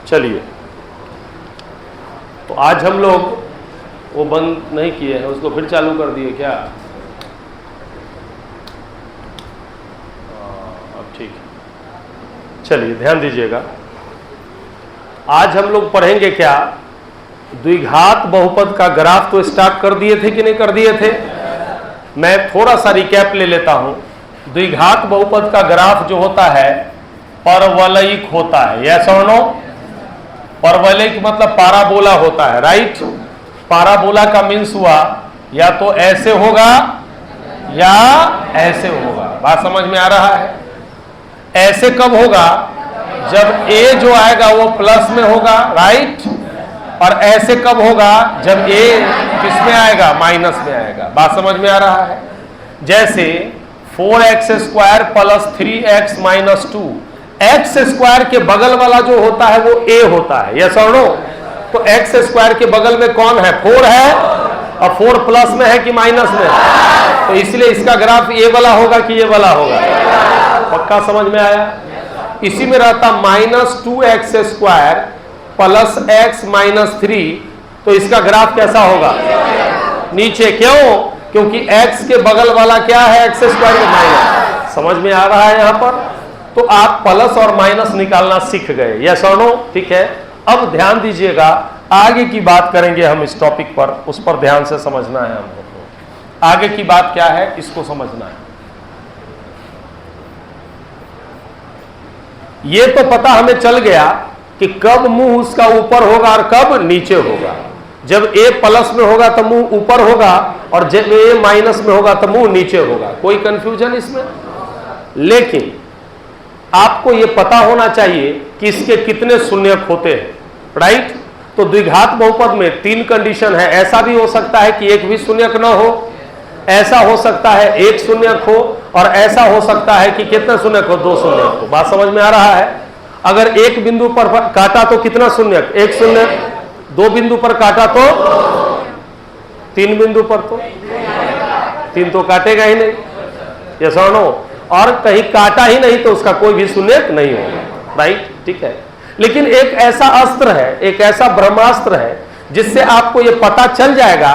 चलिए, तो आज हम लोग वो बंद नहीं किए हैं, उसको फिर चालू कर दिए क्या? अब ठीक है। चलिए ध्यान दीजिएगा, आज हम लोग पढ़ेंगे क्या? द्विघात बहुपद का ग्राफ तो स्टार्ट कर दिए थे कि नहीं कर दिए थे? मैं थोड़ा सा रिकैप ले लेता हूं। द्विघात बहुपद का ग्राफ जो होता है परवलयिक होता है, यस और नो? परवलयिक मतलब पाराबोला होता है, राइट? पाराबोला का मीन्स हुआ या तो ऐसे होगा या ऐसे होगा। बात समझ में आ रहा है? ऐसे कब होगा? जब a जो आएगा वो प्लस में होगा, राइट? और ऐसे कब होगा? जब a किस में आएगा? माइनस में आएगा। बात समझ में आ रहा है? जैसे 4x square plus 3x minus 2, x square के बगल वाला जो होता है वो a होता है, यस और नो? तो एक्स स्क्वायर के बगल में कौन है? 4 है, और 4 प्लस में है कि माइनस में है? तो इसलिए इसका ग्राफ ये वाला होगा कि ये वाला होगा? पक्का समझ में आया? इसी में रहता minus 2x square plus x minus 3, तो इसका ग्राफ कैसा होगा? नीचे। क्यों? क्योंकि x के बगल वाला क्या है? x स्क्वायर में माइनस। समझ में आ रहा है यहां पर? तो आप प्लस और माइनस निकालना सीख गए, यस और नो? ठीक है। अब ध्यान दीजिएगा, आगे की बात करेंगे हम इस टॉपिक पर, उस पर ध्यान से समझना है हमको। आगे की बात क्या है इसको समझना है। ये तो पता हमें चल गया कि कब मुंह उसका ऊपर होगा और कब नीचे होगा। जब a प्लस में होगा तो मुंह ऊपर होगा, और जब a माइनस में होगा तो मुंह नीचे होगा। कोई कंफ्यूजन इसमें? लेकिन आपको यह पता होना चाहिए कि इसके कितने शून्यक होते हैं, राइट? तो द्विघात बहुपद में 3 कंडीशन है। ऐसा भी हो सकता है कि एक भी शून्यक न हो, ऐसा हो सकता है एक शून्यक हो, और ऐसा हो सकता है कि कितना शून्यक हो? 2 शून्यक हो। बात समझ में आ रहा है? अगर एक बिंदु पर काटा तो कितना शून्यक? 1 शून्यक। 2 बिंदु पर काटा तो 3 बिंदु पर तो 3 तो काटेगा ही नहीं, यस और नो? और कहीं काटा ही नहीं तो उसका कोई भी शून्यक नहीं होगा, राइट? ठीक है। लेकिन एक ऐसा अस्त्र है, एक ऐसा ब्रह्मास्त्र है जिससे आपको यह पता चल जाएगा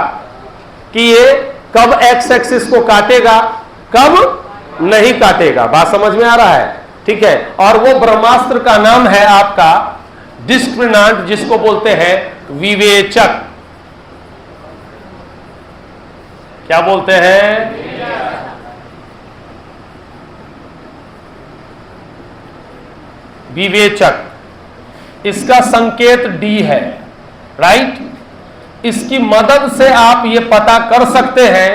कि ये कब एक्स एक्सिस को काटेगा, कब नहीं काटेगा। बात समझ में आ रहा है? ठीक है। और वो ब्रह्मास्त्र का नाम है आपका डिस्क्रिमिनेंट, जिसको बोलते हैं विवेचक। क्या बोलते हैं? विवेचक। इसका संकेत D है, राइट? इसकी मदद से आप ये पता कर सकते हैं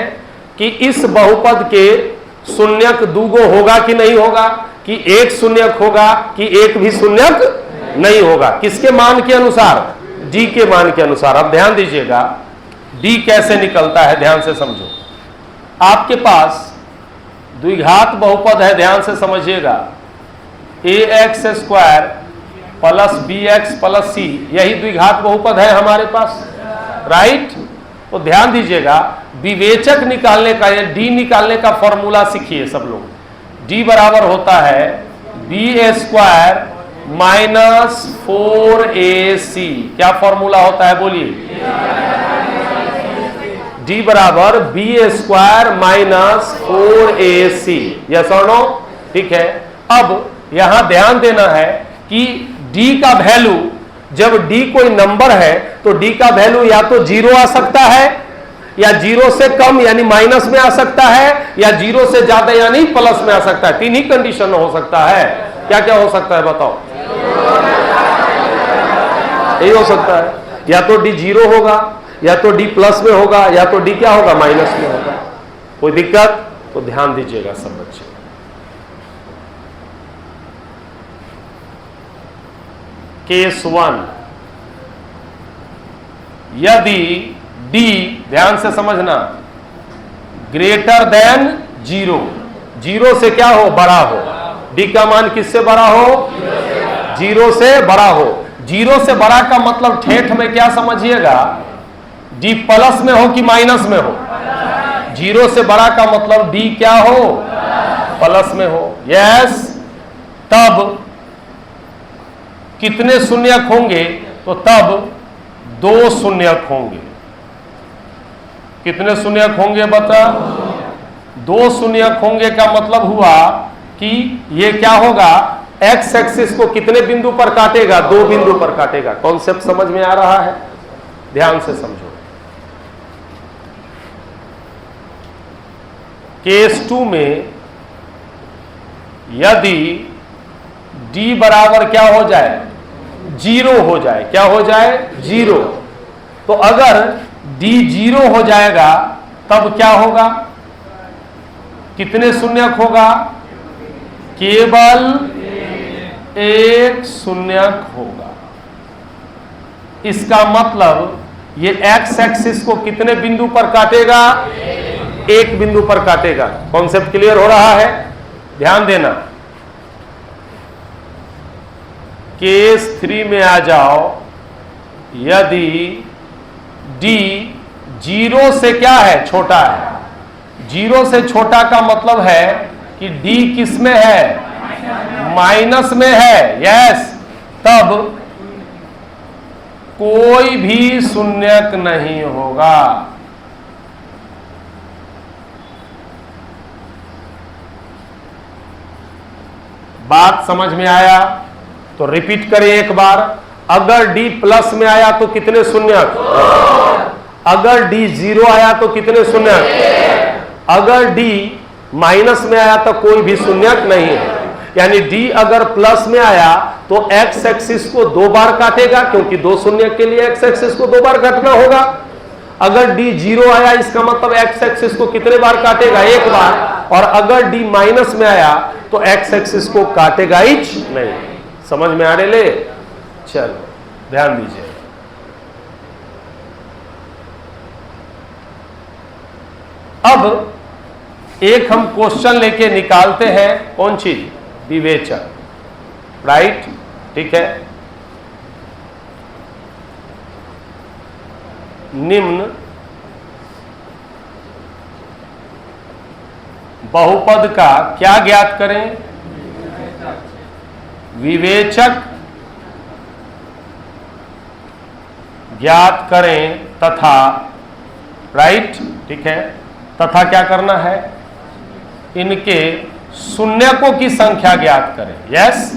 कि इस बहुपद के शून्यक दुगो होगा कि नहीं होगा, कि एक शून्यक होगा कि एक भी शून्यक नहीं होगा। किसके मान के अनुसार? D के मान के अनुसार। अब ध्यान दीजिएगा, D कैसे निकलता है, ध्यान से समझो। आपके पास द्विघात बहुपद है, ध्यान से समझिएगा। ax square plus bx plus c, यही द्विघात बहुपद है हमारे पास, राइट? तो ध्यान दीजिएगा, विवेचक निकालने का या D निकालने का फॉर्मूला सीखिए सब लोग। D बराबर होता है b स्क्वायर माइनस 4ac। क्या फॉर्मूला होता है बोलिए? D बराबर b square minus 4ac, yes और नो? ठीक है। अब यहां ध्यान देना है कि D का वैल्यू, जब D कोई नंबर है तो D का वैल्यू या तो 0 आ सकता है, या 0 से कम यानी माइनस में आ सकता है, या 0 से ज्यादा यानी प्लस में आ सकता है। 3 ही कंडीशन हो सकता है। क्या क्या हो सकता है बताओ? यही हो सकता है, या तो D 0 होगा, या तो D प्लस में होगा, या तो D क्या होगा? माइनस में होगा। कोई दिक्कत? तो ध्यान दीजिएगा सब बच्चे। केस 1, यदि D, ध्यान से समझना, ग्रेटर देन 0, 0 से क्या हो? बड़ा हो। D का मान किससे बड़ा हो? 0 से बड़ा हो। 0 से बड़ा का मतलब ठेठ में क्या समझिएगा? D प्लस में हो कि माइनस में हो? 0 से बड़ा का मतलब D क्या हो? प्लस में हो, यस। तब कितने शून्यक होंगे, तो तब 2 शून्यक होंगे। कितने शून्यक होंगे बता? 2 शून्यक होंगे का मतलब हुआ कि ये क्या होगा, एक्स एक्सिस को कितने बिंदु पर काटेगा? 2 बिंदु पर काटेगा। कॉन्सेप्ट समझ में आ रहा है? ध्यान से समझो। केस 2 में यदि d बराबर क्या हो जाए? 0 हो जाए। क्या हो जाए? 0। तो अगर d 0 हो जाएगा तब क्या होगा? कितने शून्यक होगा? केवल 1 शून्यक होगा। इसका मतलब ये एक्स एक्सिस को कितने बिंदु पर काटेगा? 1 बिंदु पर काटेगा। कॉन्सेप्ट क्लियर हो रहा है? ध्यान देना। केस 3 में आ जाओ। यदि d 0 से क्या है? छोटा है। 0 से छोटा का मतलब है कि d किस में है? माइनस में है। यस। तब कोई भी शून्यक नहीं होगा। बात समझ में आया? तो रिपीट करें एक बार। अगर d प्लस में आया तो कितने शून्यक? अगर d 0 आया तो कितने शून्यक? अगर d माइनस में आया तो कोई भी शून्यक नहीं है। यानी d अगर प्लस में आया तो x एक्सिस को 2 बार काटेगा, क्योंकि 2 शून्यक के लिए x एक्सिस को 2 बार काटना होगा। अगर d 0 आया इसका मतलब x एक्सिस को कितने बार काटेगा? 1 बार। और अगर d माइनस में आया तो x एक्सिस को काटेगा ही नहीं। समझ में आ रहे ले? चलो ध्यान दीजिए। अब एक हम क्वेश्चन लेके निकालते हैं। कौन चीज? विवेचक। राइट? ठीक है। निम्न बहुपद का क्या ज्ञात करें? विवेचक ज्ञात करें तथा, राइट? ठीक है। तथा क्या करना है? इनके शून्यकों की संख्या ज्ञात करें। यस।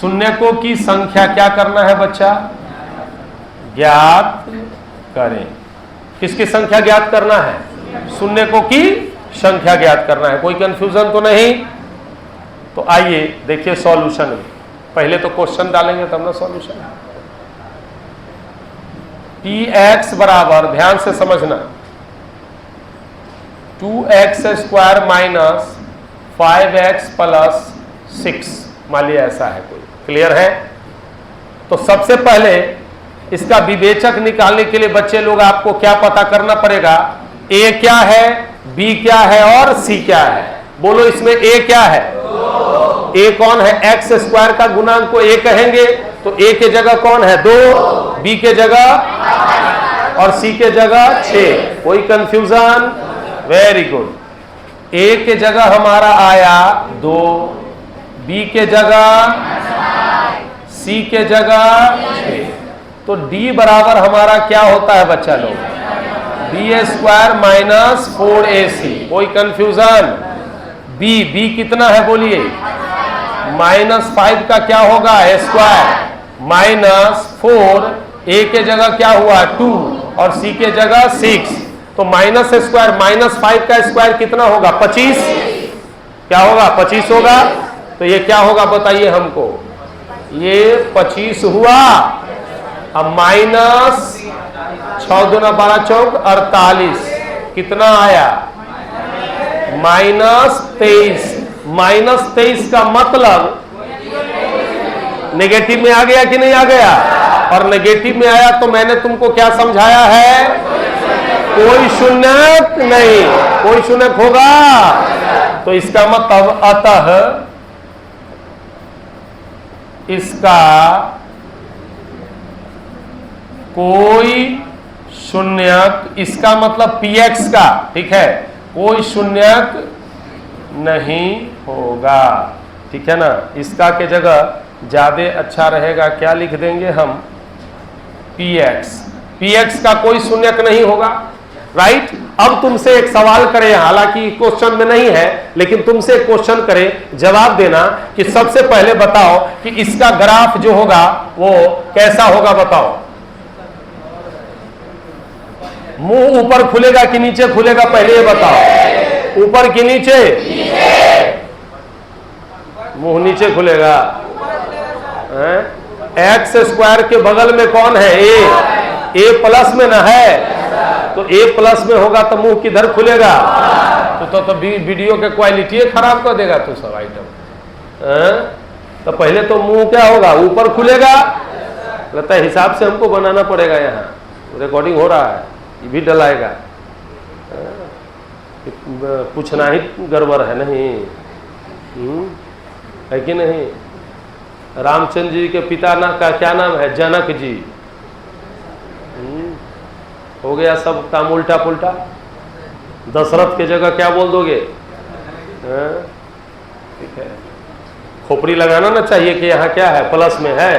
शून्यकों की संख्या क्या करना है बच्चा? ज्ञात करें। किसकी संख्या ज्ञात करना है? शून्यकों की संख्या ज्ञात करना है। कोई कंफ्यूजन तो नहीं? तो आइए देखिए सॉल्यूशन। पहले तो क्वेश्चन डालेंगे तब ना सॉल्यूशन। px बराबर, ध्यान से समझना, 2x² माइनस 5x प्लस 6, मान लिया ऐसा है कोई। क्लियर है? तो सबसे पहले इसका विवेचक निकालने के लिए बच्चे लोग आपको क्या पता करना पड़ेगा? a क्या है, b क्या है और c क्या है? बोलो इसमें a क्या है? a कौन है? x² का गुणांक को a कहेंगे तो a के जगह कौन है? 2, b के जगह और c के जगह 6। कोई कंफ्यूजन? Very good. a के जगह हमारा आया 2, b के जगह, c के जगह 6। तो d बराबर हमारा क्या होता है बच्चा लोग? b² minus 4ac। कोई कंफ्यूजन? b कितना है बोलिए? -5 का क्या होगा? स्क्वायर माइनस 4, a के जगह क्या हुआ? 2 और c के जगह 6। तो माइनस स्क्वायर -5 का स्क्वायर कितना होगा? 25। क्या होगा? 25 होगा। तो ये क्या होगा बताइए हमको? ये 25 हुआ। अब माइनस 6 दूना 12 चौक 48, कितना आया? -23। -23 का मतलब नेगेटिव में आ गया कि नहीं आ गया? और नेगेटिव में आया तो मैंने तुमको क्या समझाया है? कोई शून्यक नहीं। कोई शून्यक होगा तो इसका मतलब अतः इसका कोई शून्यक, इसका मतलब px का, ठीक है, कोई शून्यक नहीं होगा। ठीक है ना, इसका के जगह ज्यादा अच्छा रहेगा क्या लिख देंगे हम, px। px का कोई शून्यक नहीं होगा, राइट। अब तुमसे एक सवाल करें, हालांकि क्वेश्चन में नहीं है, लेकिन तुमसे एक क्वेश्चन करें, जवाब देना कि सबसे पहले बताओ कि इसका ग्राफ जो होगा वो कैसा होगा, बताओ। मुंह ऊपर खुलेगा कि नीचे खुलेगा, पहले ये बताओ। ऊपर कि नीचे? मुंह नीचे खुलेगा। एक्स स्क्वायर के बगल में कौन है? ए प्लस में ना है, तो ए प्लस में होगा तो मुंह किधर खुलेगा? तो वीडियो के क्वालिटी खराब कर देगा तू सब आइटम। तो पहले तो मुंह क्या होगा, ऊपर खुलेगा। लगता है हिसाब से हमको बनाना पड़ेगा, यहाँ रिकॉर्डिंग हो रहा है, ये भी डलाएगा। पूछना ही गड़बड़ है, नहीं है कि नहीं? रामचंद्र जी के पिता का क्या नाम है? जनक जी। हो गया सब काम उल्टा पुल्टा। दशरथ के जगह क्या बोल दोगे? ठीक है, खोपड़ी लगाना ना चाहिए कि यहाँ क्या है, प्लस में है,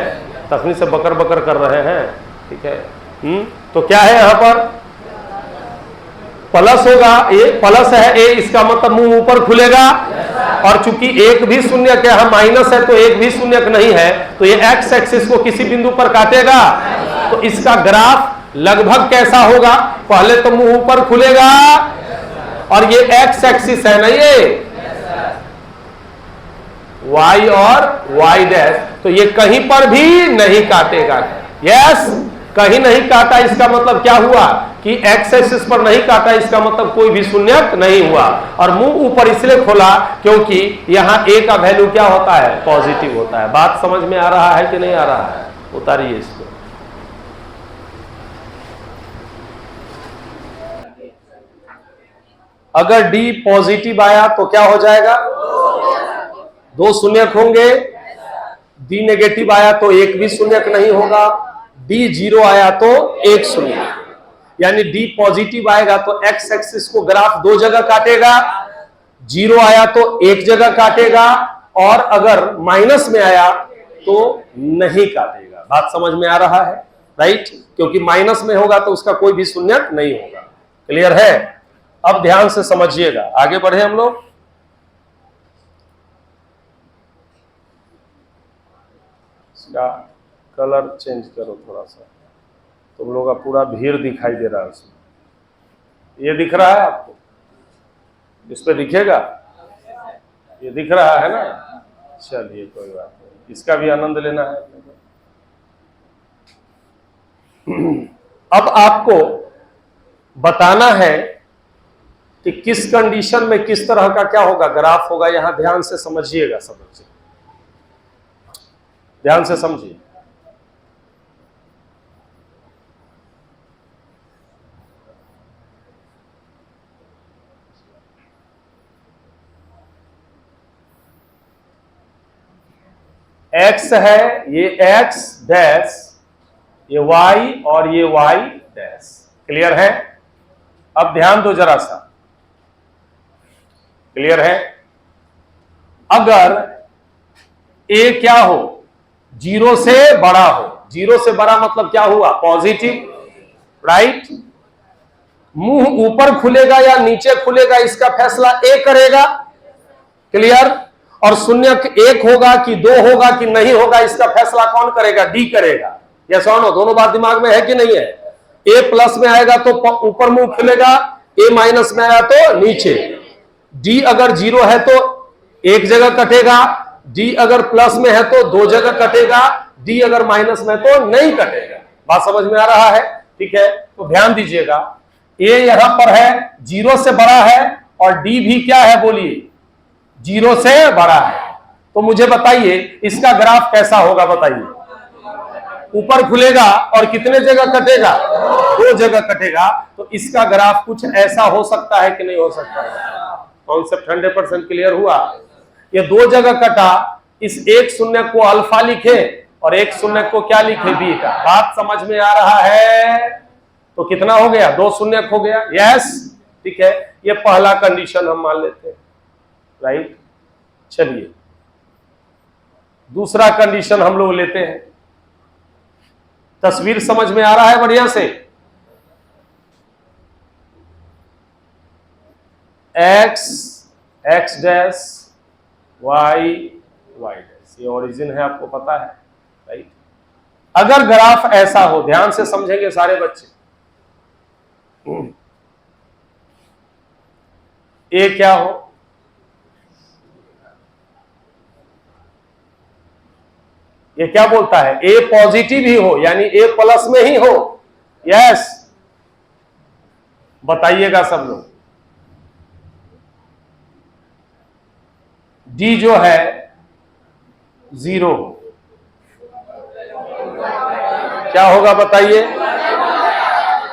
तखनी से बकर बकर कर रहे हैं। ठीक है, तो क्या है यहाँ पर? प्लस होगा, ए प्लस है, ए इसका मतलब मुंह ऊपर खुलेगा। और चूंकि एक भी शून्य के यहाँ माइनस है तो एक भी शून्य नहीं है, तो ये एक्स एक्सिस को किसी बिंदु पर काटेगा। तो इसका ग्राफ लगभग कैसा होगा? पहले तो मुंह ऊपर खुलेगा, और ये एक्स एक्सिस है ना, ये y और y डैश, तो ये कहीं पर भी नहीं काटेगा। यस, कहीं नहीं काटा, इसका मतलब क्या हुआ कि एक्स एक्सिस पर नहीं काटा, इसका मतलब कोई भी शून्यक नहीं हुआ। और मुंह ऊपर इसलिए खोला क्योंकि यहां a का वैल्यू क्या होता है? पॉजिटिव होता है। बात समझ में आ रहा है कि नहीं आ रहा है? उतारिए इसको। अगर d पॉजिटिव आया तो क्या हो जाएगा? दो शून्यक होंगे। d नेगेटिव आया तो एक भी शून्यक नहीं होगा। d जीरो आया तो एक शून्य, यानी d पॉजिटिव आएगा तो x एक्सिस को ग्राफ दो जगह काटेगा। जीरो आया तो एक जगह काटेगा, और अगर माइनस में आया तो नहीं काटेगा। बात समझ में आ रहा है, राइट? क्योंकि माइनस में होगा तो उसका कोई भी शून्यक नहीं होगा। क्लियर है? अब ध्यान से समझिएगा, आगे बढ़े हम लोग। इसका कलर चेंज करो थोड़ा सा, तुम लोग का पूरा भीड़ दिखाई दे रहा है उसमें। ये दिख रहा है आपको? इस पे दिखेगा? ये दिख रहा है ना? चलिए कोई बात नहीं, इसका भी आनंद लेना है। अब आपको बताना है कि किस कंडीशन में किस तरह का क्या होगा, ग्राफ होगा। यहां ध्यान से समझिएगा, सब बच्चे ध्यान से समझिए। x है, ये x डैश, ये y और ये y डैश। क्लियर है? अब ध्यान दो जरा सा। क्लियर है? अगर a क्या हो, जीरो से बड़ा हो। जीरो से बड़ा मतलब क्या हुआ? Positive, right? मुंह ऊपर खुलेगा या नीचे खुलेगा, इसका फैसला a करेगा। क्लियर? और शून्यक एक होगा कि दो होगा कि नहीं होगा, इसका फैसला कौन करेगा? डी करेगा। यस और नो? दोनों बात दिमाग में है कि नहीं है? ए प्लस में आएगा तो ऊपर मुंह खुलेगा, ए माइनस में आया तो नीचे। डी अगर जीरो है तो एक जगह कटेगा, डी अगर प्लस में है तो दो जगह कटेगा, डी अगर माइनस में तो नहीं कटेगा। बात समझ में आ रहा है? ठीक है, तो ध्यान दीजिएगा। ए यहां पर है, जीरो से बड़ा है, और डी भी क्या है? बोलिए, जीरो से बड़ा है। तो मुझे बताइए इसका ग्राफ कैसा होगा? बताइए। ऊपर खुलेगा और कितने जगह कटेगा? दो जगह कटेगा। तो इसका ग्राफ कुछ ऐसा हो सकता है कि नहीं हो सकता है? कॉन्सेप्ट 100% क्लियर हुआ? ये दो जगह कटा, इस एक शून्य को अल्फा लिखे और एक शून्य को क्या लिखे? बीटा। बात समझ में आ रहा है? तो कितना हो गया? दो शून्य हो गया। यस, ठीक है, ये पहला कंडीशन हम मान लेते हैं, राइट? चलिए दूसरा कंडीशन हम लोग लेते हैं। तस्वीर समझ में आ रहा है बढ़िया से? x x dash y y dash, ये ओरिजिन है, आपको पता है, राइट। अगर ग्राफ ऐसा हो, ध्यान से समझेंगे सारे बच्चे, ए क्या हो, ये क्या बोलता है, ए पॉजिटिव ही हो, यानी ए प्लस में ही हो। यस, बताइएगा सब लोग। डी जो है 0 हो, क्या होगा बताइए?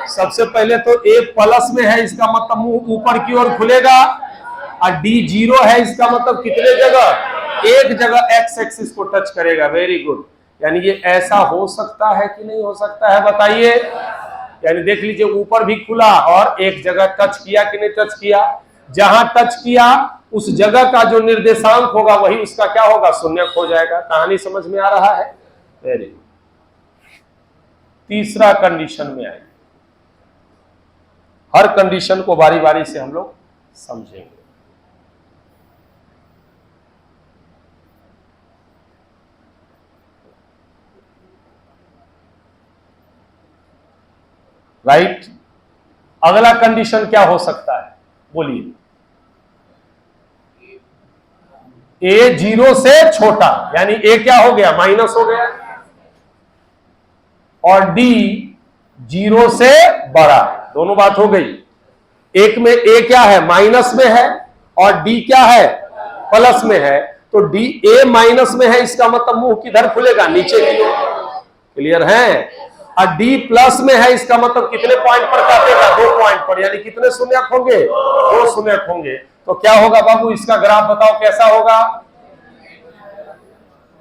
सबसे पहले तो ए प्लस में है, इसका मतलब मुंह ऊपर की ओर खुलेगा, और डी 0 है, इसका मतलब कितने जगह, एक जगह एक्स एक्सिस को टच करेगा। वेरी गुड, यानी ये ऐसा हो सकता है कि नहीं हो सकता है बताइए? यानी देख लीजिए, ऊपर भी खुला और एक जगह टच किया कि नहीं टच किया, जहां टच किया उस जगह का जो निर्देशांक होगा वही उसका क्या होगा, शून्यक हो जाएगा। कहानी समझ में आ रहा है? Very good. तीसरा कंडीशन में आएंगे, हर कंडीशन को बारी बारी से हम लोग समझेंगे। राइट, अगला कंडीशन क्या हो सकता है बोलिए? ए 0 से छोटा, यानी ए क्या हो गया, माइनस हो गया, और डी 0 से बड़ा, दोनों बात हो गई। एक में ए क्या है, माइनस में है, और डी क्या है, प्लस में है। तो डी ए माइनस में है, इसका मतलब मुंह किधर खुलेगा, नीचे की ओर। क्लियर है? और डी प्लस में है, इसका मतलब कितने पॉइंट पर काटेगा, 2 पॉइंट पर, यानी कितने शून्यक होंगे, 2 शून्यक होंगे। तो क्या होगा बाबू, इसका ग्राफ बताओ कैसा होगा?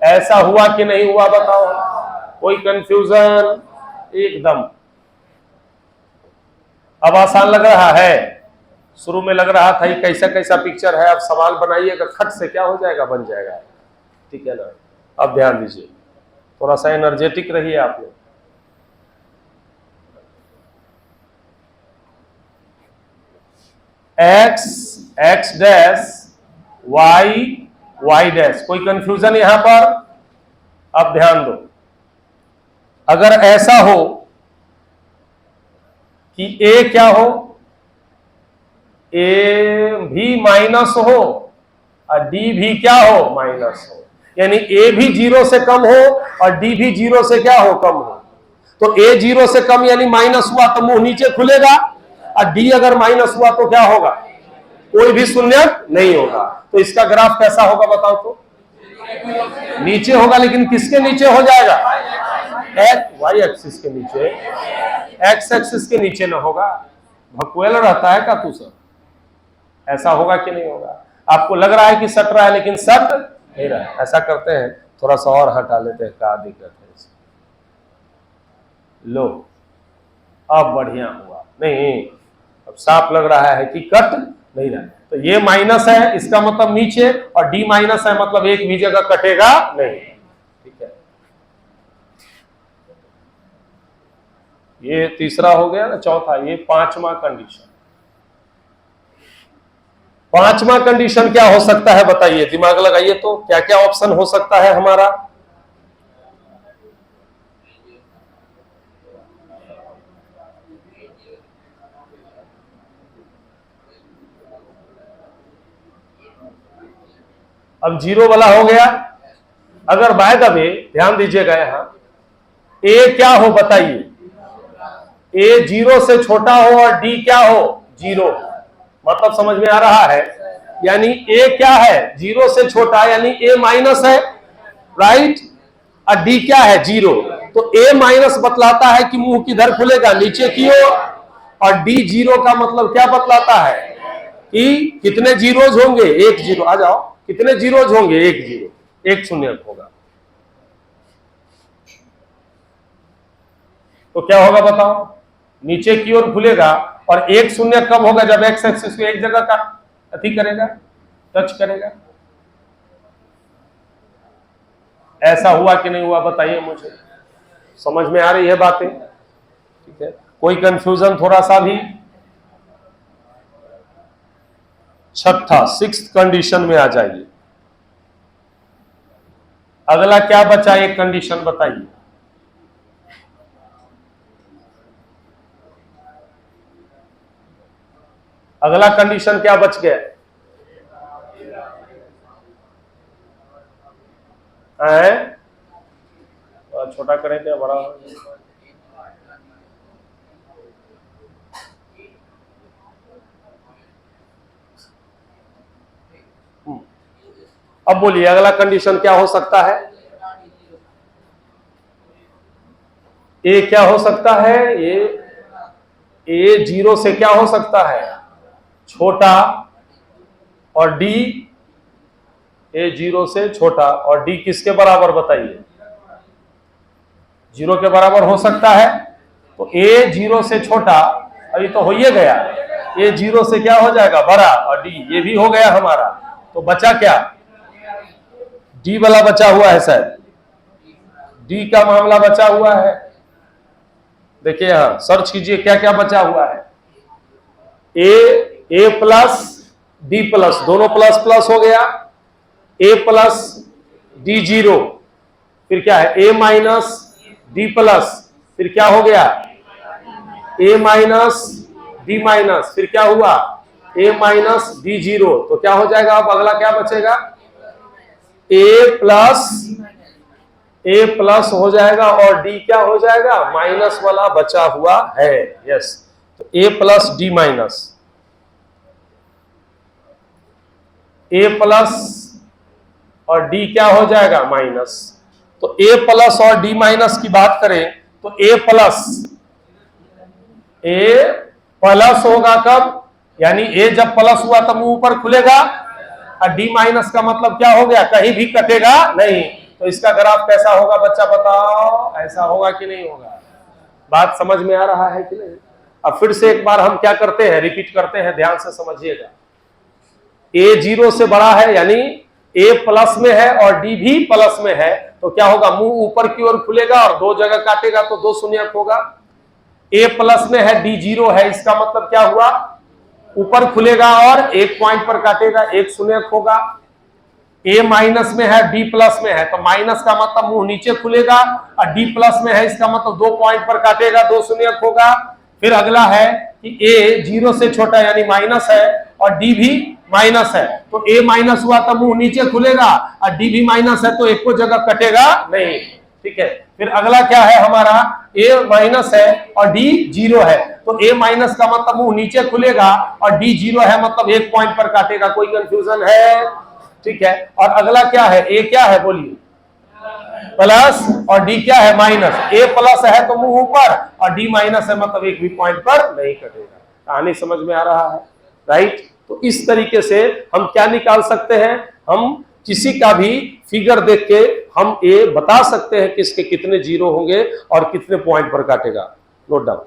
ऐसा हुआ कि नहीं हुआ बताओ? कोई कंफ्यूजन? एकदम। अब आसान लग रहा है? शुरू में लग रहा था ये कैसा कैसा पिक्चर है, अब सवाल बनाइएगा, खट से क्या हो जाएगा, बन जाएगा। ठीक है ना? अब ध्यान दीजिए, थोड़ा सा एनर्जेटिक रहिए आप लोग। x x dash y y dash, कोई कंफ्यूजन यहां पर? अब ध्यान दो, अगर ऐसा हो कि a क्या हो, a भी माइनस हो और d भी क्या हो, माइनस हो, यानी a भी 0 से कम हो और d भी 0 से क्या हो, कम हो। तो a 0 से कम यानी माइनस हुआ तो मुंह नीचे खुलेगा, और डी अगर माइनस हुआ तो क्या होगा, कोई भी शून्यक नहीं होगा। तो इसका ग्राफ कैसा होगा बताओ तो? नीचे होगा, लेकिन किसके नीचे हो जाएगा, एक्स वाई एक्सिस के नीचे, एक्स एक्सिस के नीचे ना होगा। भकुएल रहता है का तू सर? ऐसा होगा कि नहीं होगा? आपको लग रहा है कि सट रहा है, लेकिन सट नहीं रहा है। ऐसा करते हैं, थोड़ा सा और हटा लेते हैं, क्या दिक्कत है इसमें? लो, अब बढ़िया हुआ नहीं, अब साफ लग रहा है कि कट नहीं रहा है। तो ये माइनस है, इसका मतलब नीचे, और डी माइनस है, मतलब एक भी जगह कटेगा नहीं। ठीक है, ये तीसरा हो गया ना, चौथा, ये पांचवा कंडीशन। पांचवा कंडीशन क्या हो सकता है बताइए, दिमाग लगाइए तो, क्या क्या ऑप्शन हो सकता है हमारा? अब 0 वाला हो गया। अगर बाय द वे ध्यान दीजिएगा, यहां ए क्या हो बताइए, ए 0 से छोटा हो और डी क्या हो, 0, मतलब समझ में आ रहा है? यानी ए क्या है, 0 से छोटा, यानी ए माइनस है, राइट, और डी क्या है, 0। तो ए माइनस बतलाता है कि मुंह किधर खुलेगा, नीचे की ओर, और डी 0 का मतलब क्या बतलाता है कि कितने जीरोज होंगे, 1 0। आ जाओ, कितने जीरोज होंगे, 1 0, एक शून्यक होगा। तो क्या होगा बताओ, नीचे की ओर खुलेगा, और एक शून्य कब होगा, जब एक्स एक्सिस को एक जगह का अति करेगा, टच करेगा। ऐसा हुआ कि नहीं हुआ बताइए मुझे, समझ में आ रही है बातें? ठीक है, कोई कंफ्यूजन थोड़ा सा भी? छठा, सिक्स्थ कंडीशन में आ जाइए। अगला क्या बचा, एक कंडीशन बताइए। अगला कंडीशन क्या बच गया है? छोटा करें क्या बड़ा? अब बोलिए अगला कंडीशन क्या हो सकता है? ए क्या हो सकता है? ए जीरो से क्या हो सकता है? छोटा, और डी ए जीरो से छोटा, और डी किसके बराबर बताइए? जीरो के बराबर हो सकता है। तो ए जीरो से छोटा, अभी तो हो ही गया, ए जीरो से क्या हो जाएगा? बड़ा, और डी ये भी हो गया हमारा। तो बचा क्या? डी वाला बचा हुआ है शायद, डी का मामला बचा हुआ है। देखिए यहां सर्च कीजिए क्या क्या बचा हुआ है। ए प्लस डी प्लस, दोनों प्लस प्लस हो गया। ए प्लस डी जीरो, फिर क्या है? ए माइनस डी प्लस, फिर क्या हो गया? ए माइनस डी माइनस, फिर क्या हुआ? ए माइनस डी जीरो। तो क्या हो जाएगा? अब अगला क्या बचेगा? ए प्लस हो जाएगा, और डी क्या हो जाएगा? माइनस वाला बचा हुआ है। यस, तो ए प्लस डी माइनस, ए प्लस और डी क्या हो जाएगा? माइनस। तो ए प्लस और डी माइनस की बात करें तो ए प्लस होगा कब? यानी ए जब प्लस हुआ तब मुंह ऊपर खुलेगा, और डी माइनस का मतलब क्या हो गया? कहीं भी कटेगा नहीं। तो इसका ग्राफ कैसा होगा बच्चा बताओ? ऐसा होगा कि नहीं होगा? बात समझ में आ रहा है कि नहीं? अब फिर से एक बार हम क्या करते हैं, रिपीट करते हैं, ध्यान से समझिएगा। ए जीरो से बड़ा है, यानी ए प्लस में है और डी भी प्लस में है, तो क्या होगा? मुंह ऊपर की ओर खुलेगा और दो जगह काटेगा तो दो शून्यक होगा। ए प्लस में है, डी जीरो है, इसका मतलब क्या हुआ? ऊपर खुलेगा और एक पॉइंट पर काटेगा, एक शून्यक होगा। ए माइनस में है, डी प्लस में है, तो माइनस का मतलब मुंह नीचे खुलेगा, और डी प्लस में है इसका मतलब दो पॉइंट पर काटेगा, दो शून्यक होगा। फिर अगला है कि ए जीरो से छोटा यानी माइनस है, और डी भी माइनस है, तो ए माइनस हुआ तो मुंह नीचे खुलेगा, और डी भी माइनस है तो एक को जगह कटेगा नहीं। ठीक है, फिर अगला क्या है हमारा? ए माइनस है और डी जीरो है, तो ए माइनस का मतलब मुंह नीचे खुलेगा, और डी जीरो है मतलब एक पॉइंट पर काटेगा। कोई कंफ्यूजन है? ठीक है, और अगला क्या है? ए क्या है बोलिए? प्लस, और डी क्या है? माइनस। ए प्लस है तो मुंह ऊपर, और डी माइनस है मतलब एक भी पॉइंट पर नहीं कटेगा। कहानी समझ में आ रहा है? राइट। तो इस तरीके से हम क्या निकाल सकते हैं? हम किसी का भी फिगर देख के हम ये बता सकते हैं कि इसके कितने जीरो होंगे और कितने पॉइंट पर काटेगा। Note down.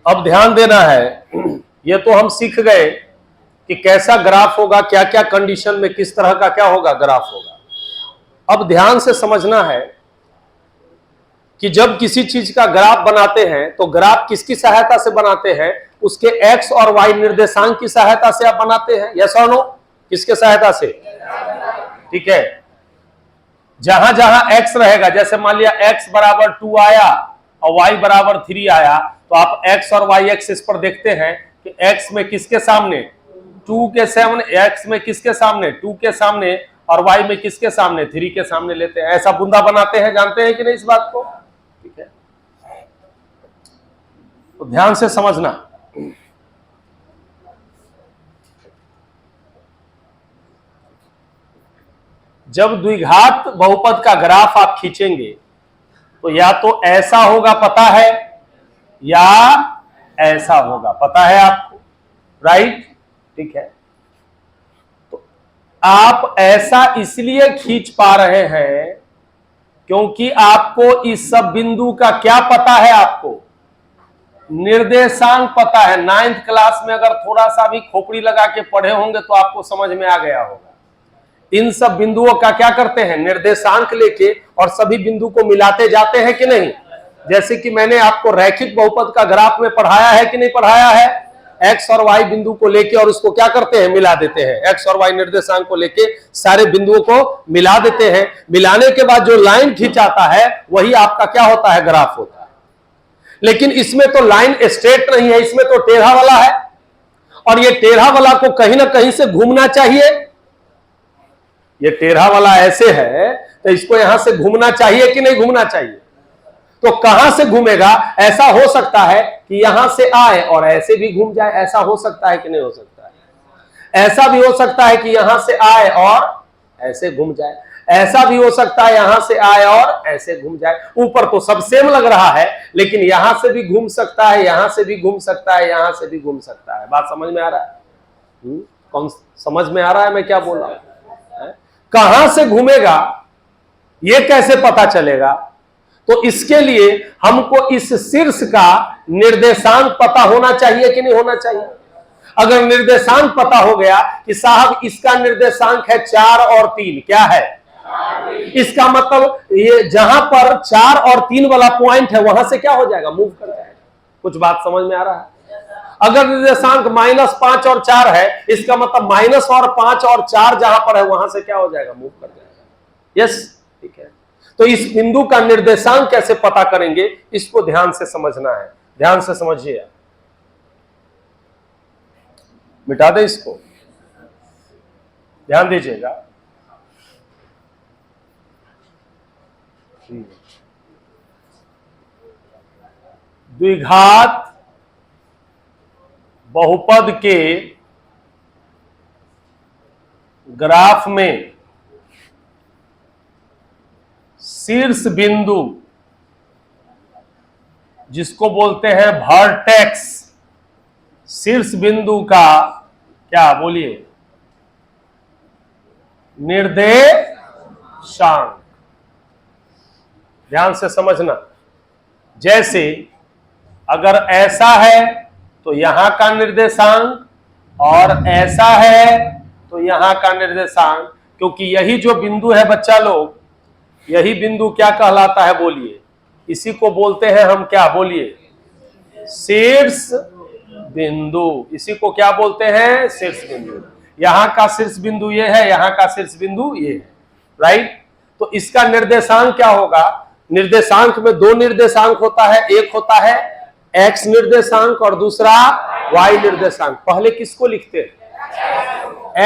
अब ध्यान देना है, ये तो हम सीख गए कि कैसा ग्राफ होगा, क्या क्या कंडीशन में किस तरह का क्या होगा, ग्राफ होगा। अब ध्यान से समझना है कि जब किसी चीज का ग्राफ बनाते हैं तो ग्राफ किसकी सहायता से बनाते हैं? उसके एक्स और वाई निर्देशांक की सहायता से आप बनाते हैं। यस और नो? किसके सहायता से? ठीक है, जहां जहां एक्स रहेगा, जैसे मान लिया एक्स बराबर 2 आया और वाई बराबर 3 आया, तो आप एक्स और वाई एक्सिस पर देखते हैं कि एक्स में किसके सामने? 2 के सामने। एक्स में किसके सामने? 2 के सामने, और वाई में किसके सामने? 3 के सामने लेते हैं। ऐसा बुंदा बनाते हैं, जानते हैं कि नहीं इस बात को? ठीक है, तो ध्यान से समझना। जब द्विघात बहुपद का ग्राफ आप खींचेंगे तो या तो ऐसा होगा, पता है, या ऐसा होगा, पता है आपको, राइट? ठीक है, तो आप ऐसा इसलिए खींच पा रहे हैं क्योंकि आपको इस सब बिंदु का क्या पता है? आपको निर्देशांक पता है। 9th क्लास में अगर थोड़ा सा भी खोपड़ी लगा के पढ़े होंगे तो आपको समझ में आ गया होगा। इन सब बिंदुओं का क्या करते हैं, निर्देशांक लेके और सभी बिंदु को मिलाते जाते हैं कि नहीं। जैसे कि मैंने आपको रैखिक बहुपद का ग्राफ में पढ़ाया है कि नहीं पढ़ाया है। एक्स और वाई बिंदु को लेके और उसको क्या करते हैं, मिला देते हैं। एक्स और वाई निर्देशांक को लेके सारे बिंदुओं को मिला देते हैं। मिलाने के बाद जो लाइन खिंचाता है वही आपका क्या होता है, ग्राफ होता है। लेकिन इसमें तो लाइन स्ट्रेट नहीं है, इसमें तो टेढ़ा वाला है। और ये टेढ़ा वाला को कहीं ना कहीं से घूमना चाहिए। ये टेढ़ा वाला ऐसे है तो इसको यहां से घूमना चाहिए कि नहीं घूमना चाहिए। तो कहां से घूमेगा, ऐसा हो सकता है कि यहां से आए और ऐसे भी घूम जाए। ऐसा हो सकता है कि नहीं हो सकता है। ऐसा भी हो सकता है कि यहां से आए और ऐसे घूम जाए। ऐसा भी हो सकता है यहां से आए और ऐसे घूम जाए। ऊपर तो सब सेम लग रहा है, लेकिन यहां से भी घूम सकता है, यहां से भी घूम सकता है, यहां से भी घूम सकता है। बात समझ में आ रहा है? कौन समझ में आ रहा है मैं क्या बोल रहा हूं? कहां से घूमेगा ये कैसे पता चलेगा। तो इसके लिए हमको इस शीर्ष का निर्देशांक पता होना चाहिए कि नहीं होना चाहिए। अगर निर्देशांक पता हो गया कि साहब इसका निर्देशांक है 4 और 3, क्या है, इसका मतलब ये जहां पर 4 और 3 वाला पॉइंट है वहां से क्या हो जाएगा, मूव कर जाएगा। कुछ बात समझ में आ रहा है। अगर निर्देशांक -5 और 4 है, इसका मतलब -5 और 4 जहां पर है वहां से क्या हो जाएगा, मूव कर जाएगा। यस, ठीक है। तो इस बिंदु का निर्देशांक कैसे पता करेंगे, इसको ध्यान से समझना है। ध्यान से समझिए, मिटा दे इसको, ध्यान दीजिएगा। द्विघात बहुपद के ग्राफ में शीर्ष बिंदु जिसको बोलते हैं वर्टेक्स, शीर्ष बिंदु का क्या बोलिए, निर्देशांक। ध्यान से समझना। जैसे अगर ऐसा है तो यहां का निर्देशांक, और ऐसा है तो यहां का निर्देशांक, क्योंकि यही जो बिंदु है बच्चा लोग, यही बिंदु क्या कहलाता है बोलिए, इसी को बोलते हैं हम क्या बोलिए, शीर्ष बिंदु। इसी को क्या बोलते हैं, शीर्ष बिंदु। यहां का शीर्ष बिंदु ये है, यहां का शीर्ष बिंदु ये है, राइट। तो इसका निर्देशांक क्या होगा, निर्देशांक में 2 निर्देशांक होता है। एक होता है एक्स निर्देशांक और दूसरा वाई निर्देशांक। पहले किसको लिखते हैं,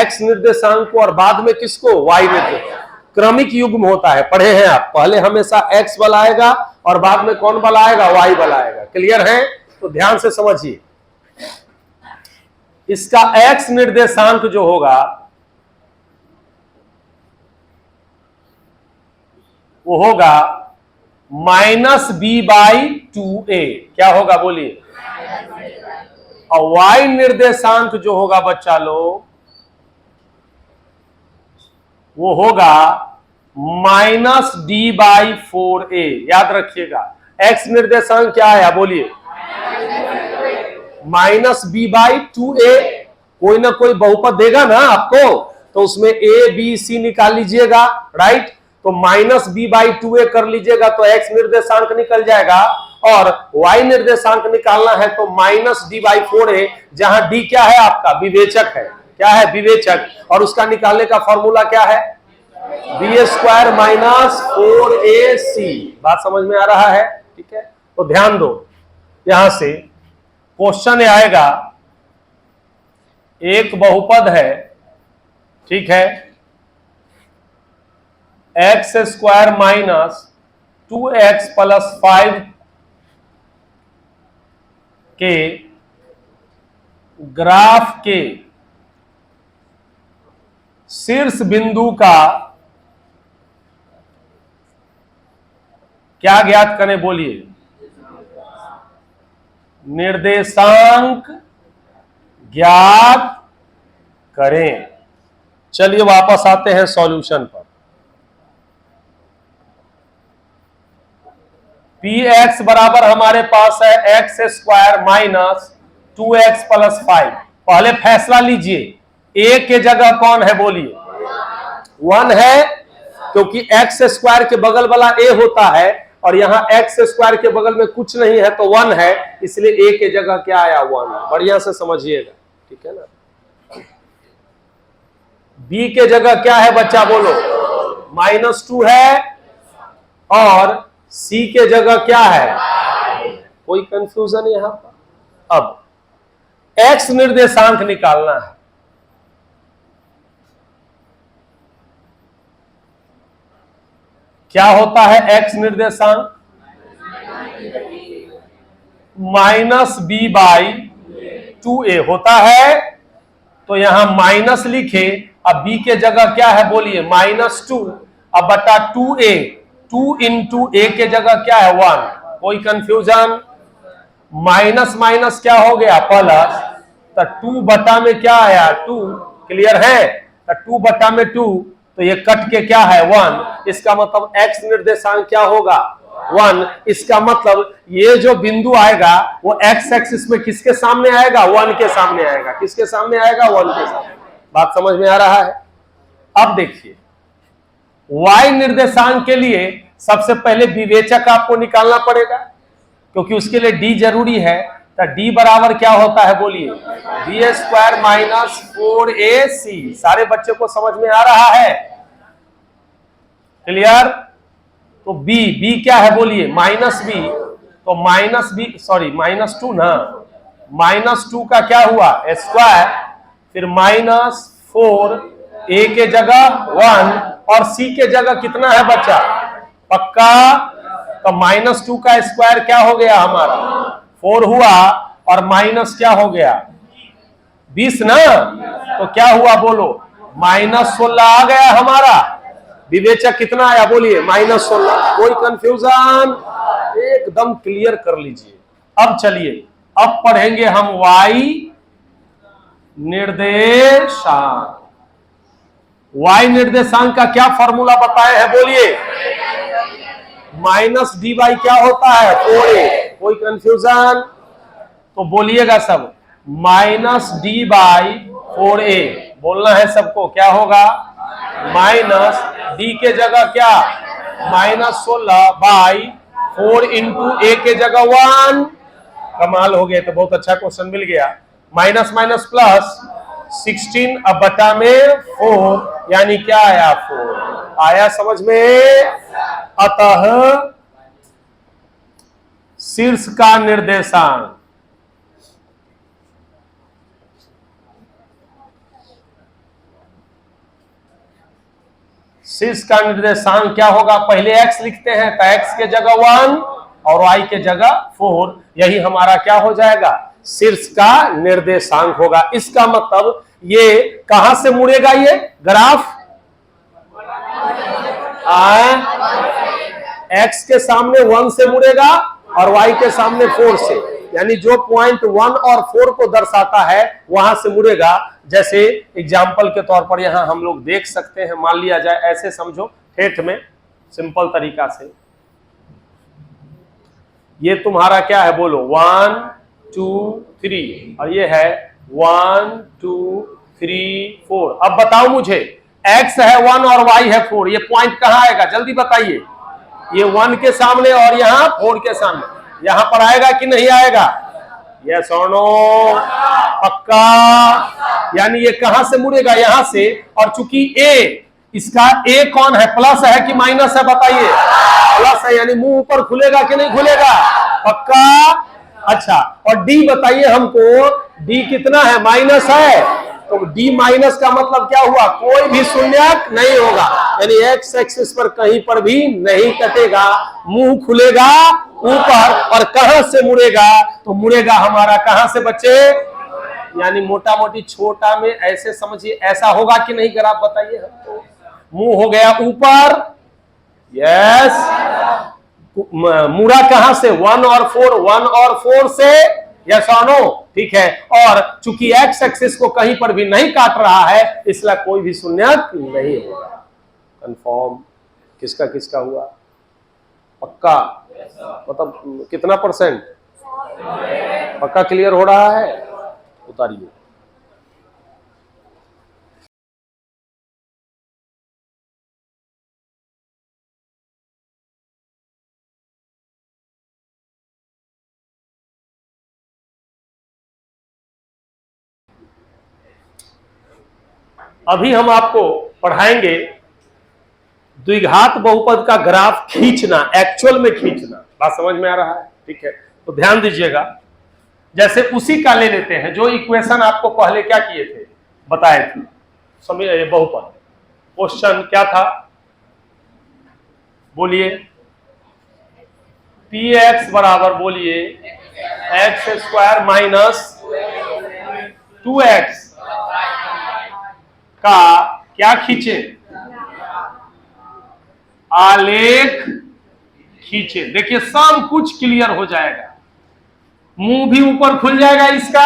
एक्स निर्देशांक को, और बाद में किसको, वाई निर्देशांक। क्रमिक युग्म होता है, पढ़े हैं आप। पहले हमेशा एक्स वाला आएगा और बाद में कौन वाला आएगा, वाई वाला आएगा। क्लियर है? तो ध्यान से समझिए। इसका एक्स निर्देशांक जो होगा वो होगा -b/2a। क्या होगा बोलिए, और वाई निर्देशांक जो होगा बच्चा लोग वो होगा -d/4a। याद रखिएगा, एक्स निर्देशांक क्या आया बोलिए, -b/2a। कोई ना कोई बहुपद देगा ना आपको, तो उसमें a b c निकाल लीजिएगा, राइट। तो -b/2a कर लीजिएगा तो x निर्देशांक निकल जाएगा, और y निर्देशांक निकालना है तो -d/4a, जहां d क्या है आपका, विवेचक है। क्या है, विवेचक। और उसका निकालने का फॉर्मूला क्या है, b² - 4ac। बात समझ में आ रहा है? ठीक है। तो ध्यान दो, यहां से क्वेश्चन आएगा, एक बहुपद है, ठीक है, x² - 2x + 5 के ग्राफ के शीर्ष बिंदु का क्या ज्ञात करें बोलिए, निर्देशांक ज्ञात करें। चलिए वापस आते हैं सॉल्यूशन पर। पी एक्स बराबर हमारे पास है x square minus 2x plus 5। पहले फैसला लीजिए, ए के जगह कौन है बोलिए? 1 है, क्योंकि एक्स स्क्वायर के बगल वाला ए होता है और यहां एक्स स्क्वायर के बगल में कुछ नहीं है तो 1 है, इसलिए ए के जगह क्या आया? 1। बढ़िया से समझिएगा, ठीक है ना। बी के जगह क्या है बच्चा बोलो? -2 है, और सी के जगह क्या है? कोई कंफ्यूजन यहां पर? अब एक्स निर्देशांक निकालना है। क्या होता है एक्स निर्देशांक? -b/2a होता है, तो यहां माइनस लिखे। अब b के जगह क्या है बोलिए? -2, अब बटा 2a, 2 इंटू a के जगह क्या है? 1। कोई कंफ्यूजन? माइनस माइनस क्या हो गया? प्लस। तो 2 बटा में क्या आया? 2। क्लियर है? तो 2 बटा में 2, तो ये कट के क्या है? 1। इसका मतलब x निर्देशांक क्या होगा? 1। इसका मतलब ये जो बिंदु आएगा वो x एक्सिस में किसके सामने आएगा? 1 के सामने आएगा। किसके सामने आएगा? 1 के सामने। बात समझ में आ रहा है? अब देखिए, y निर्देशांक के लिए सबसे पहले विवेचक आपको निकालना पड़ेगा, क्योंकि उसके लिए d जरूरी है। तो d बराबर क्या होता है बोलिए? b² minus 4ac। सारे बच्चे को समझ में आ रहा है? क्लियर? तो b क्या है बोलिए? -b, तो -2 ना, -2 का क्या हुआ? स्क्वायर, फिर -4, a के जगह 1 और c के जगह कितना है बच्चा? पक्का? तो -2 का स्क्वायर क्या हो गया हमारा? 4 हुआ, और माइनस क्या हो गया? 20 ना, तो क्या हुआ बोलो? -16 आ गया हमारा। विवेचक कितना आया बोलिए? -16। कोई कंफ्यूजन? एकदम क्लियर कर लीजिए। अब चलिए, अब पढ़ेंगे हम y निर्देशांक। y निर्देशांक का क्या फॉर्मूला बताए हैं बोलिए? -d/, क्या होता है? 4a। कोई कंफ्यूजन? तो बोलिएगा सब, -d/4a बोलना है सबको। क्या होगा? -d के जगह क्या? -16/4 इंटू a के जगह 1। कमाल हो गया, तो बहुत अच्छा क्वेश्चन मिल गया। माइनस माइनस प्लस 16, अब बटा में 4, यानी क्या आया? 4 आया। समझ में? अतः शीर्ष का निर्देशांक क्या होगा? पहले x लिखते हैं, तो x के जगह 1 और y के जगह 4। यही हमारा क्या हो जाएगा? शीर्ष का निर्देशांक होगा। इसका मतलब ये कहां से मुड़ेगा? ये ग्राफ x के सामने 1 से मुड़ेगा और y के सामने 4 से, यानी जो पॉइंट 1 और 4 को दर्शाता है वहां से मुड़ेगा। जैसे एग्जाम्पल के तौर पर यहां हम लोग देख सकते हैं, मान लिया जाए, ऐसे समझो ठेठ में, सिंपल तरीका से। ये तुम्हारा क्या है बोलो? 1 2 3, और ये है 1 2 3 4। अब बताओ मुझे, x है 1 और y है 4, ये पॉइंट कहां आएगा? जल्दी बताइए। ये 1 के सामने और यहाँ 4 के सामने, यहां पर आएगा कि नहीं आएगा? यस और नो? पक्का? यानी ये कहां से मुड़ेगा? यहां से। और चूंकि a, इसका a कौन है? प्लस है कि माइनस है? बताइए। प्लस है, यानी मुंह ऊपर खुलेगा कि नहीं खुलेगा? पक्का? अच्छा, और d बताइए हमको, d कितना है? माइनस है, तो d माइनस का मतलब क्या हुआ? कोई भी शून्यक नहीं होगा, यानी x एक्सिस पर कहीं पर भी नहीं कटेगा, मुंह खुलेगा ऊपर। और कहां से मुड़ेगा? तो मुड़ेगा हमारा कहां से बच्चे? यानी मोटा मोटी छोटा में ऐसे समझिए, ऐसा होगा कि नहीं? ग्राफ बताइए हमको। मुंह हो गया ऊपर, यस। मुड़ा कहां से? 1 और 4, 1 और 4 से, यस और नो? ठीक है। और चूंकि x एक्सिस को कहीं पर भी नहीं काट रहा है, इसलिए कोई भी शून्यक नहीं होगा। कंफर्म? किसका किसका हुआ? पक्का? मतलब कितना परसेंट पक्का क्लियर हो रहा है? उतारिए। अभी हम आपको पढ़ाएंगे द्विघात बहुपद का ग्राफ खींचना, एक्चुअल में खींचना। बात समझ में आ रहा है? ठीक है, तो ध्यान दीजिएगा। जैसे उसी का ले लेते हैं जो इक्वेशन आपको पहले क्या किए थे, बताए थे, समय बहुपद। क्वेश्चन क्या था, बोलिए? पी एक्स बराबर, बोलिए, एक्स स्क्वायर माइनस 2x का क्या खींचे? आलेख खींचे। देखिए सब कुछ क्लियर हो जाएगा, मुंह भी ऊपर खुल जाएगा इसका,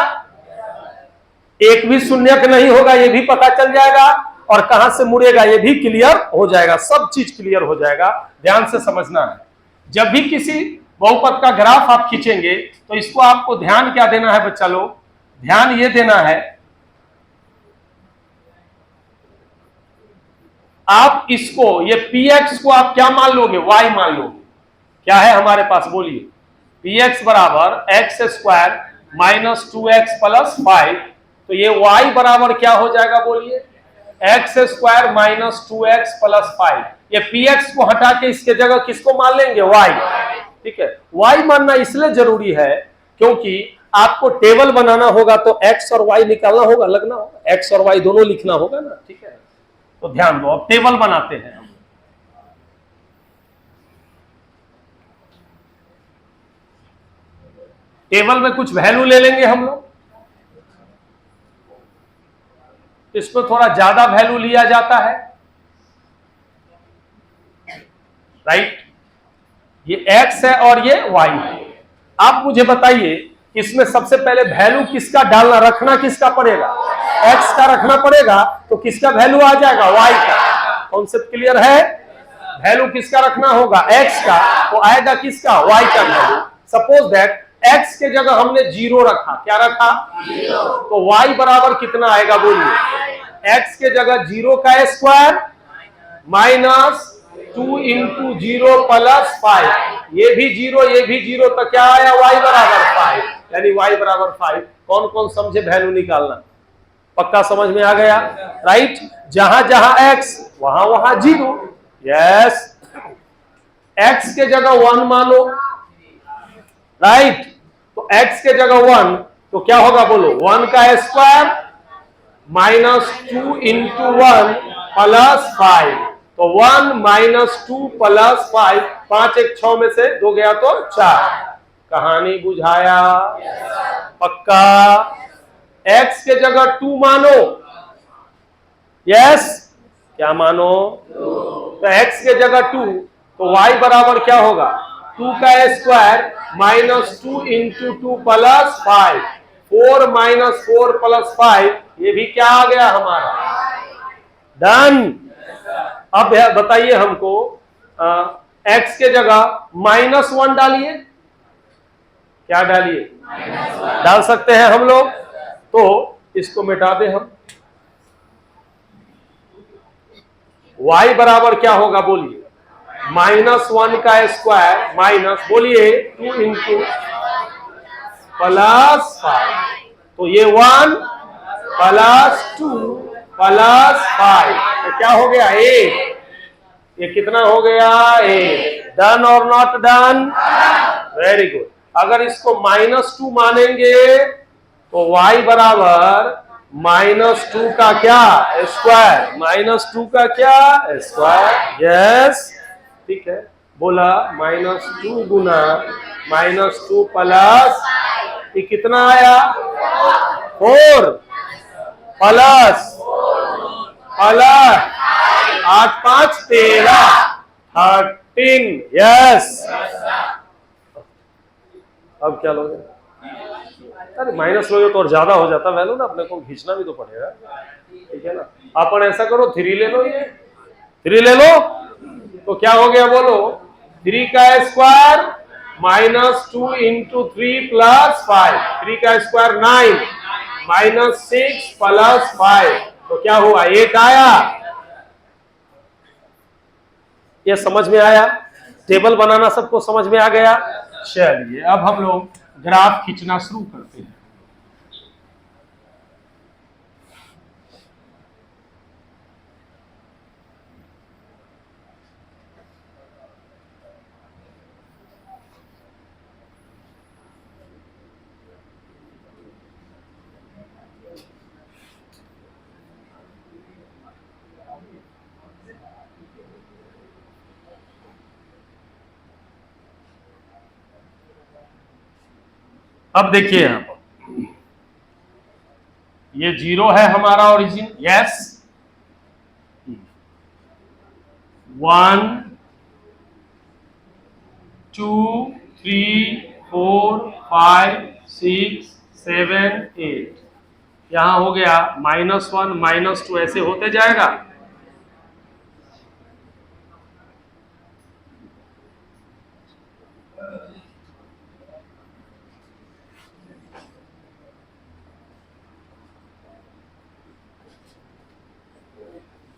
एक भी शून्यक नहीं होगा ये भी पता चल जाएगा, और कहां से मुड़ेगा ये भी क्लियर हो जाएगा, सब चीज क्लियर हो जाएगा। ध्यान से समझना है, जब भी किसी बहुपद का ग्राफ आप खींचेंगे तो इसको आपको ध्यान क्या देना है बच्चा लोग? ध्यान ये देना है, आप इसको, ये px को आप क्या मान लोगे? y मान लोगे। क्या है हमारे पास, बोलिए? px बराबर x square minus 2x plus 5, तो ये y बराबर क्या हो जाएगा, बोलिए? X square minus 2x plus 5। ये px को हटा के इसके जगह किसको मान लेंगे? y। ठीक है, y मानना इसलिए जरूरी है क्योंकि आपको टेबल बनाना होगा तो x और y निकालना होगा, लगना होगा, x और y दोनों लिखना होगा ना। ठीक है, तो ध्यान दो, अब टेबल बनाते हैं हम। टेबल में कुछ वैल्यू ले लेंगे हम लोग, इसमें थोड़ा ज्यादा वैल्यू लिया जाता है, राइट? ये x है और ये y है। आप मुझे बताइए इसमें सबसे पहले वैल्यू किसका डालना, रखना किसका पड़ेगा? x का रखना पड़ेगा, तो किसका वैल्यू आ जाएगा? y का। कॉन्सेप्ट क्लियर है? वैल्यू किसका रखना होगा? x का, तो आएगा किसका? y का वैल्यू। सपोज दैट x के जगह हमने 0 रखा, क्या रखा? 0, तो y बराबर कितना आएगा, बोलिए? x के जगह 0 का स्क्वायर माइनस 2 इंटू 0 प्लस 5, ये भी 0 ये भी 0, तो क्या आया? y बराबर 5, यानी y बराबर 5। कौन कौन समझे वैल्यू निकालना? पक्का समझ में आ गया, राइट? जहां जहां x वहां वहां 0। यस, x के जगह 1 मानो, राइट? तो x के जगह 1, तो क्या होगा, बोलो? 1 का स्क्वायर माइनस 2 इंटू 1 प्लस 5, तो 1 माइनस 2 प्लस 5, 5 1 6 में से 2 गया तो 4। कहानी बुझाया? पक्का? x के जगह 2 मानो, यस? क्या मानो? तो x के जगह 2, तो y बराबर क्या होगा? 2 का square minus 2 into 2 plus 5, 4 minus 4 plus 5, ये भी क्या आ गया हमारा? डन। अब बताइए हमको, x के जगह -1 डालिए, क्या डालिए? डाल सकते हैं हम लोग, तो इसको मिटा दे हम। y बराबर क्या होगा, बोलिए? -1 का स्क्वायर माइनस, बोलिए, 2 इंटू प्लस 5, तो ये 1 प्लस 2 प्लस 5, तो क्या हो गया? 8। ये कितना हो गया? 8। डन और नॉट डन? Very good. अगर इसको -2 मानेंगे तो y बराबर -2 का क्या? स्क्वायर, -2 का क्या? स्क्वायर। यस, ठीक है, बोला -2 गुना -2 प्लस, ये कितना आया? 4 प्लस 8 5 13, 13। यस, अब क्या लोगे? अरे माइनस लोगे तो और ज्यादा हो जाता वैल्यू ना, अपने को खींचना भी तो पड़ेगा, ठीक है ना? अपन ऐसा करो, 3 ले लो, ये 3 ले लो, तो क्या हो गया, बोलो? 3 का स्क्वायर -2 इंटू 3 प्लस 5, 3 का स्क्वायर 9 -6 प्लस 5, तो क्या हुआ 8 आया। ये समझ में आया? टेबल बनाना सबको समझ में आ गया? चलिए अब हम लोग ग्राफ खींचना शुरू करते हैं। अब देखिए यहां पर ये 0 है हमारा ओरिजिन, यस। 1 2 3 4 5 6 7 8, यहां हो गया -1 -2, ऐसे होते जाएगा।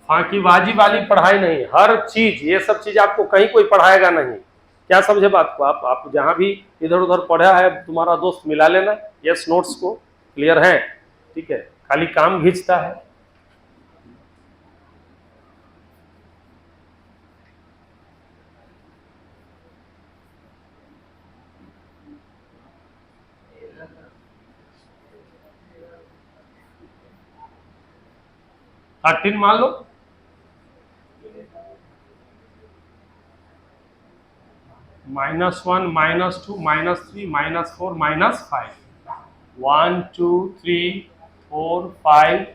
फांकीबाजी वाली पढ़ाई नहीं, हर चीज, ये सब चीज आपको कहीं कोई पढ़ाएगा नहीं। क्या समझे बात को? आप जहां भी इधर उधर पढ़ा है तुम्हारा दोस्त मिला लेना, यस, नोट्स को। क्लियर है? ठीक है, खाली काम खींचता है। -13 मान लो, -1 -2 -3 -4 -5, 1 2 3 4 5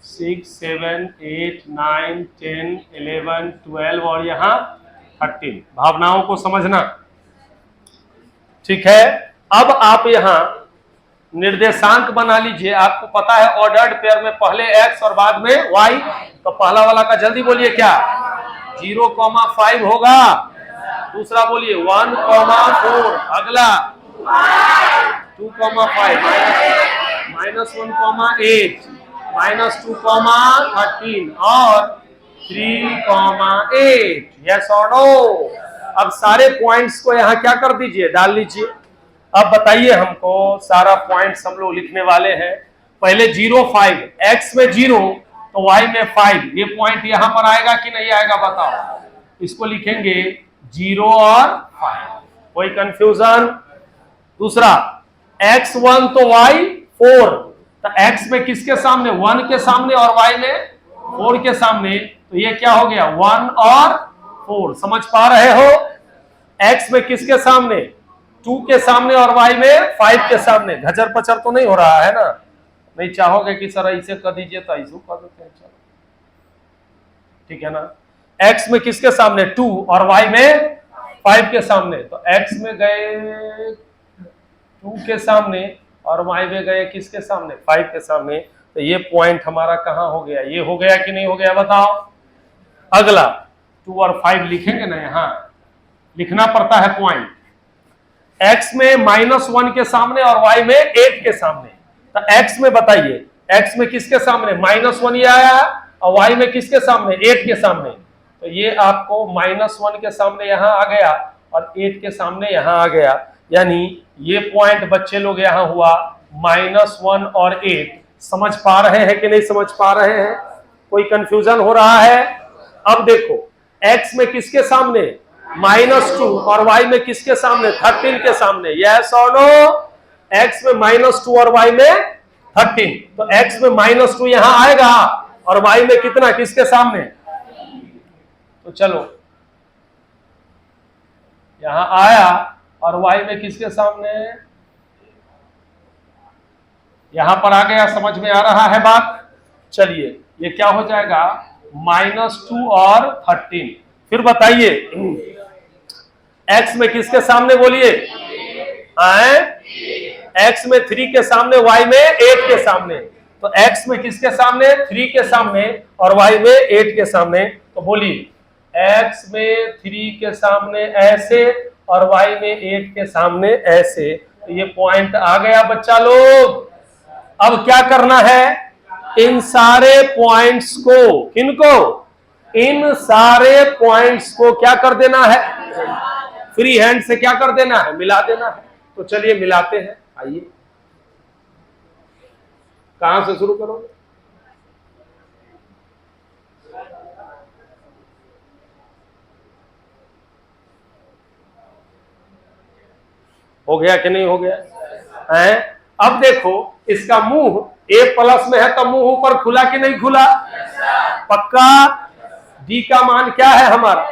6 7 8 9 10 11 12 और यहाँ 13। भावनाओं को समझना, ठीक है। अब आप यहाँ निर्देशांक बना लीजिए। आपको पता है ऑर्डर्ड पेयर में पहले x और बाद में y, तो पहला वाला का जल्दी बोलिए क्या? 0,5 होगा। दूसरा बोलिए 1,4, अगला 2,5, -1,8, -2,13 और 3,8, यस और नो। अब सारे पॉइंट्स को यहाँ क्या कर दीजिए, डाल लीजिए। अब बताइए हमको, सारा पॉइंट्स हम लोग लिखने वाले हैं। पहले 0 5, x में 0 तो y में 5, ये पॉइंट यहां पर आएगा कि नहीं आएगा बताओ? इसको लिखेंगे 0 और 5, कोई कंफ्यूजन? दूसरा x1 तो y 4, तो x में किसके सामने? 1 के सामने और y में 4 के सामने, तो ये क्या हो गया 1 और 4। समझ पा रहे हो? x में किसके सामने? 2 के सामने और y में 5 के सामने। घचर पचर तो नहीं हो रहा है ना? नहीं चाहोगे कि सर ऐसे कर दीजिए तो ऐसे कर देते हैं, चलो ठीक है ना। x में किसके सामने? 2 और y में 5 के सामने, तो x में गए 2 के सामने और y में गए किसके सामने? 5 के सामने। तो ये पॉइंट हमारा कहां हो गया? ये हो गया कि नहीं हो गया बताओ? अगला 2 और 5 लिखेंगे ना, यहां लिखना पड़ता है पॉइंट। x में -1 के सामने और y में 8 के सामने, तो x में बताइए, x में किसके सामने? -1 ये आया और y में किसके सामने? 8 के सामने। तो ये आपको -1 के सामने यहां आ गया और 8 के सामने यहां आ गया, यानी ये पॉइंट बच्चे लोग यहां हुआ -1 और 8। समझ पा रहे हैं कि नहीं समझ पा रहे हैं? कोई कंफ्यूजन हो रहा है? अब देखो x में किसके सामने? -2 और y में किसके सामने? 13 के सामने, यस और नो? x में -2 और y में 13, तो x में -2 यहां आएगा और y में कितना किसके सामने? तो चलो यहां आया और y में किसके सामने? यहां पर आ गया। समझ में आ रहा है बात? चलिए ये क्या हो जाएगा? -2 और 13। फिर बताइए x में किसके सामने बोलिए? x में 3 के सामने, y में 8 के सामने, तो x में किसके सामने? 3 के सामने और y में 8 के सामने। तो बोलिए x में 3 के सामने ऐसे और y में 8 के सामने ऐसे, तो ये पॉइंट आ गया बच्चा लोग। अब क्या करना है, इन सारे पॉइंट्स को, किनको, इन सारे पॉइंट्स को क्या कर देना है, फ्री हैंड से क्या कर देना है, मिला देना है। तो चलिए मिलाते हैं, आइए। कहां से शुरू करोगे? हो गया कि नहीं हो गया है? अब देखो इसका मुंह a प्लस में है तो मुंह ऊपर खुला कि नहीं खुला? पक्का। d का मान क्या है हमारा?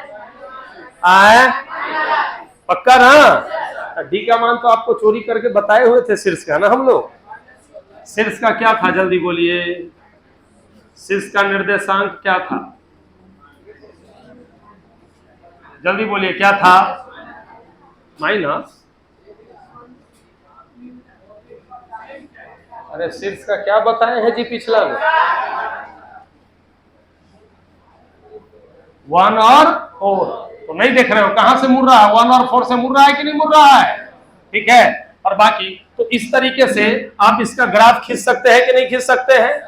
पक्का ना? d का मान तो आपको चोरी करके बताए हुए थे शीर्ष का ना हम लोग। शीर्ष का क्या था, जल्दी बोलिए, शीर्ष का निर्देशांक क्या था, जल्दी बोलिए क्या था? माइनस, अरे शीर्ष का क्या बताए हैं जी पिछला में? 1 और 4। तो नहीं देख रहे हो कहां से मुड़ रहा है? 1 और 4 से मुड़ रहा है कि नहीं मुड़ रहा है? ठीक है। और बाकी तो इस तरीके से आप इसका ग्राफ खींच सकते हैं कि नहीं खींच सकते हैं?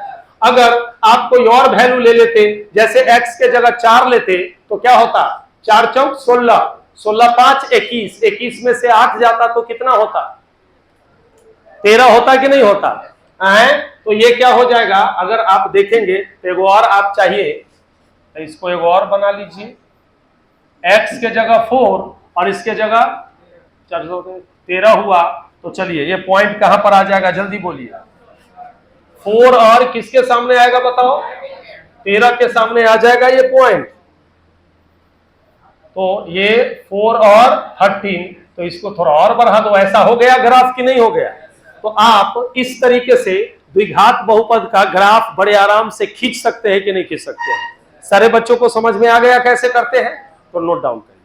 अगर आप कोई और वैल्यू ले लेते, जैसे x के जगह 4 लेते तो क्या होता? 4 चौक 16, 16 5 21, 21 में से 8 जाता तो कितना होता? 13 होता कि नहीं होता है? तो ये क्या हो जाएगा, अगर आप देखेंगे तो एक और आप चाहिए तो इसको एक और बना लीजिए, x के जगह 4 और इसके जगह 13 हुआ। तो चलिए ये पॉइंट कहां पर आ जाएगा, जल्दी बोलिए। 4 और किसके सामने आएगा बताओ? 13 के सामने आ जाएगा ये पॉइंट। तो ये 4 और 13, तो इसको थोड़ा और बढ़ा दो। ऐसा हो गया ग्राफ कि नहीं हो गया? तो आप इस तरीके से द्विघात बहुपद का ग्राफ बड़े आराम से खींच सकते हैं कि नहीं खींच सकते हैं? सारे बच्चों को समझ में आ गया कैसे करते हैं? तो नोट डाउन करें।